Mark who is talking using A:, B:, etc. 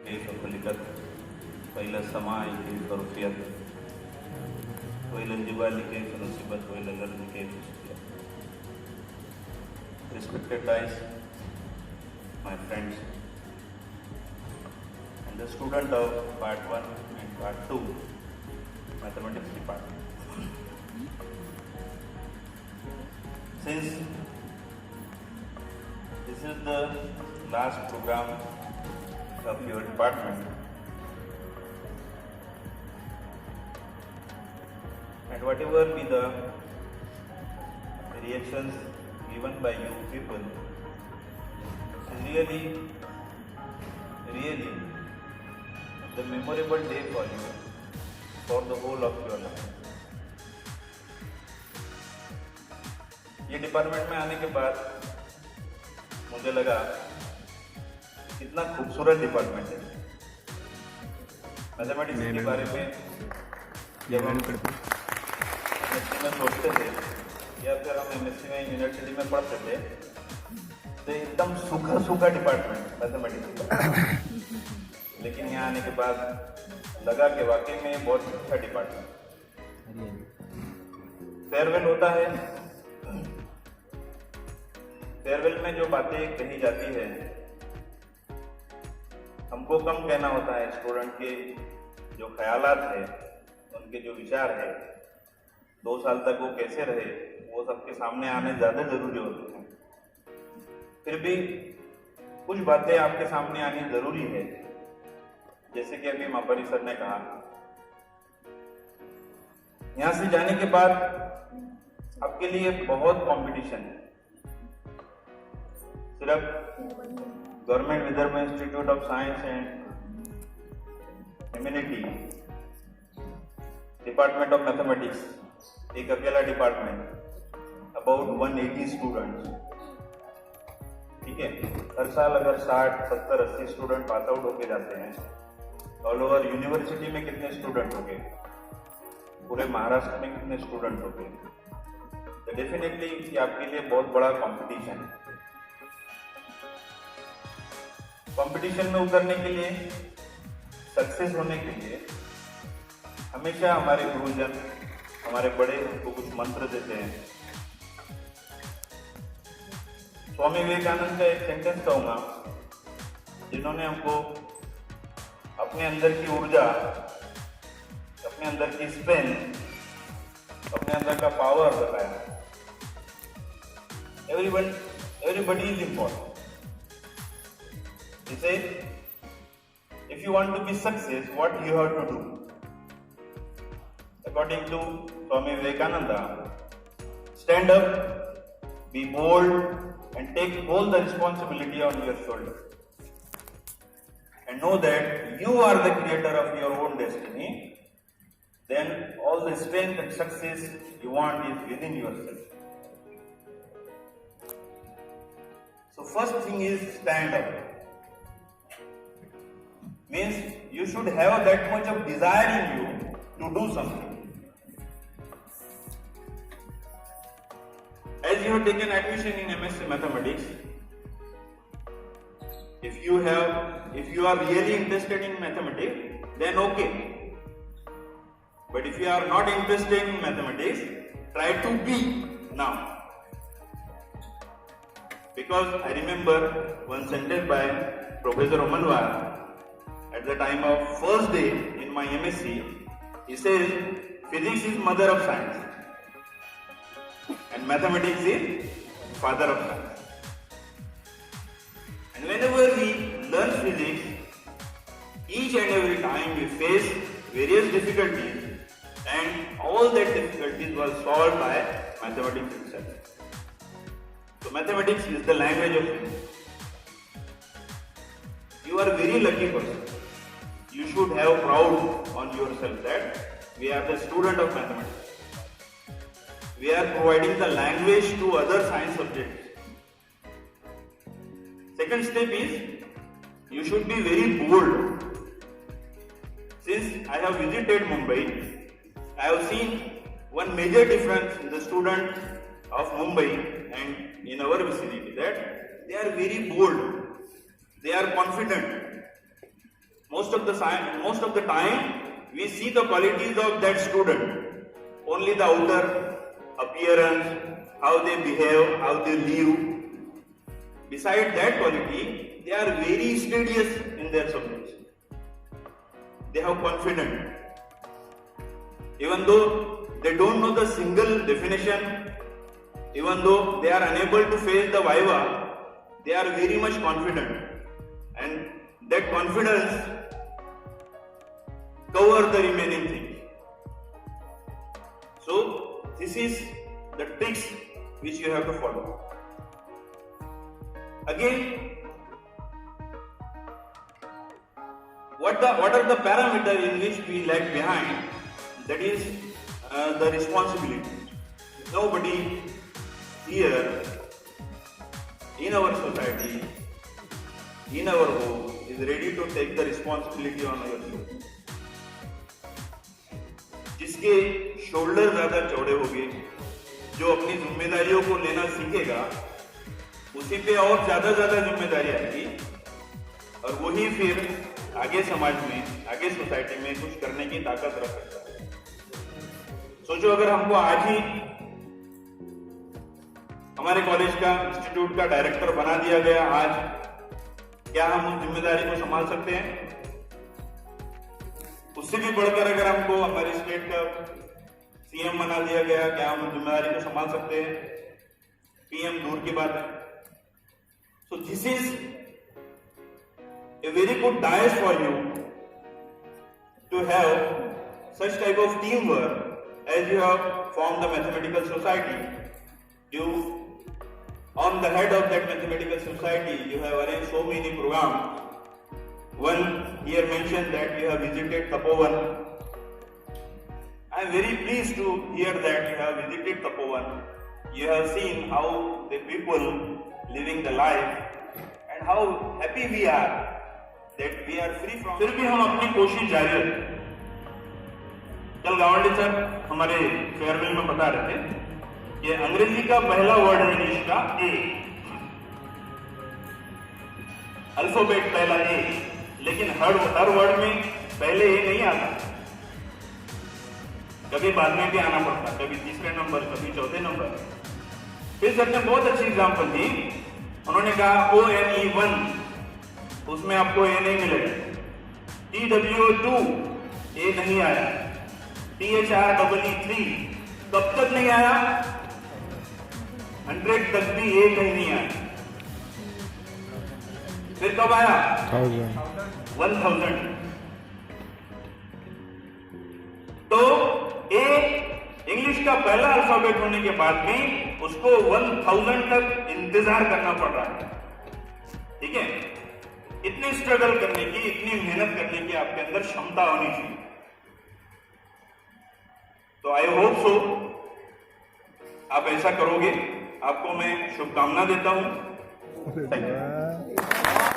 A: كيف خلقت وإلى السماء كيف رفعت وإلى الجبال كيف نصبت وإلى الأرض كيف سطحت. Respected guys, my friends, and the student of part 1 and part 2 mathematics department. Since this is the last program of your department, and whatever be the reactions given by you people is really the memorable day for you for the whole of your life. ये department में आने के बाद मुझे लगा कितना खूबसूरत department है। मैथमेटिक्स के बारे में जब हम एमएससी में सोचते थे या फिर हम एमएससी में यूनिवर्सिटी में पढ़ते थे तो एकदम सूखा सूखा डिपार्टमेंट मैथमेटिक्स का, लेकिन यहाँ आने के बाद लगा कि वाकई में बहुत अच्छा डिपार्टमेंट। फेयरवेल होता है, फेयरवेल में जो बातें कही जाती है हमको कम कहना होता है। स्टूडेंट के जो ख्यालात है, उनके जो विचार है, 2 साल तक वो कैसे रहे, वो सबके सामने आने ज़्यादा जरूरी होते हैं। फिर भी कुछ बातें आपके सामने आनी जरूरी है, जैसे कि अभी मापारी सर ने कहा। यहाँ से जाने के बाद आपके लिए बहुत कंपटीशन है। सिर्फ government Vidarbha institute of science and humanity department of mathematics एक अकेला डिपार्टमेंट, अबाउट 180 स्टूडेंट्स, ठीक है। हर साल अगर 60, 70, 80 स्टूडेंट पास आउट होके जाते हैं, ऑल ओवर यूनिवर्सिटी में कितने स्टूडेंट हो गए, पूरे महाराष्ट्र में कितने स्टूडेंट हो गए, तो डेफिनेटली ये आपके लिए बहुत बड़ा कंपटीशन है। कंपटीशन में उतरने के लिए, सक्सेस होने के लिए हमेशा हमारे गुरुजन, हमारे बड़े हमको कुछ मंत्र देते हैं। स्वामी विवेकानंद का एक सेंटेंस कहूंगा, जिन्होंने हमको अपने अंदर की ऊर्जा, अपने अंदर की स्ट्रेंथ, अपने अंदर का पावर बताया। Everybody is important. He said, if you want to be success, what you have to do? According to Swami Vivekananda, stand up, be bold, and take all the responsibility on your shoulder. And know that you are the creator of your own destiny. Then all the strength and success you want is within yourself. So first thing is stand up. Means you should have that much of desire in you to do something. As you have taken admission in MSc Mathematics, if you are really interested in mathematics, then okay. But if you are not interested in mathematics, try to be now. Because I remember one sentence by Professor Omanwar. At the time of first day in my MSc, he says, physics is mother of science and mathematics is father of science. And whenever we learn physics, each and every time we face various difficulties, and all that difficulties were solved by mathematics itself. So mathematics is the language of physics. You are a very lucky person. You should have proud on yourself that we are the student of mathematics. We are providing the language to other science subjects. Second step is you should be very bold. Since I have visited Mumbai, I have seen one major difference in the student of Mumbai and in our vicinity, that they are very bold, they are confident, most of the time we see the qualities of that student, only the outer appearance, how they behave, how they live. Beside that quality, they are very studious in their subjects. They have confidence. Even though they don't know the single definition, even though they are unable to face the viva, they are very much confident. And that confidence covers the remaining things. So, this is the tricks which you have to follow. Again, what are the parameters in which we lag behind? That is the responsibility. Nobody here in our society, in our home, is ready to take the responsibility on your shoulders. जिसके shoulder ज्यादा चौड़े होंगे, जो अपनी जिम्मेदारियों को लेना सीखेगा, उसी पे और ज्यादा जिम्मेदारी आएगी और वही फिर आगे समाज में, आगे सोसाइटी में कुछ करने की ताकत रख सकता है। सोचो अगर हमको आज ही हमारे कॉलेज का, इंस्टीट्यूट का डायरेक्टर बना दिया गया आज, क्या हम उस जिम्मेदारी को संभाल सकते हैं? उससे भी बढ़कर अगर हमको हमारे स्टेट का सीएम बना दिया गया, क्या हम जिम्मेदारी को संभाल सकते हैं? पीएम दूर की बात है। So this is a very good dice for you to have such type of teamwork as you have formed the mathematical society. You, on the head of that mathematical society, you have arranged so many programs. One here mentioned that you have visited Tapovan. I am very pleased to hear that you have visited Tapovan. You have seen how the people living the life and how happy we are that we are free from. फिर भी हम अपनी कोशिश जारी रखें। कल Gawande sir हमारे farewell में बता रहे थे कि अंग्रेजी का पहला वर्ड है इंग्लिश का ए, अल्फाबेट पहला ए, लेकिन हर वर्ड में पहले ए नहीं आता, कभी बाद में भी आना पड़ता, कभी तीसरे नंबर, कभी चौथे नंबर। फिर सर ने बहुत अच्छी एग्जाम्पल दी। उन्होंने कहा ONE1, उसमें आपको ए नहीं मिलेगा। TWO2 ए नहीं आया। THREE3 कब तक नहीं आया? 100 तक भी ए कहीं नहीं आया। फिर कब आया? 1000। तो ए इंग्लिश का पहला अल्फाबेट होने के बाद भी उसको 1000 तक इंतजार करना पड़ रहा है। ठीक है, इतनी स्ट्रगल करने की, इतनी मेहनत करने की आपके अंदर क्षमता होनी चाहिए। तो आई होप सो आप ऐसा करोगे, आपको मैं शुभकामना देता हूं। Thank you.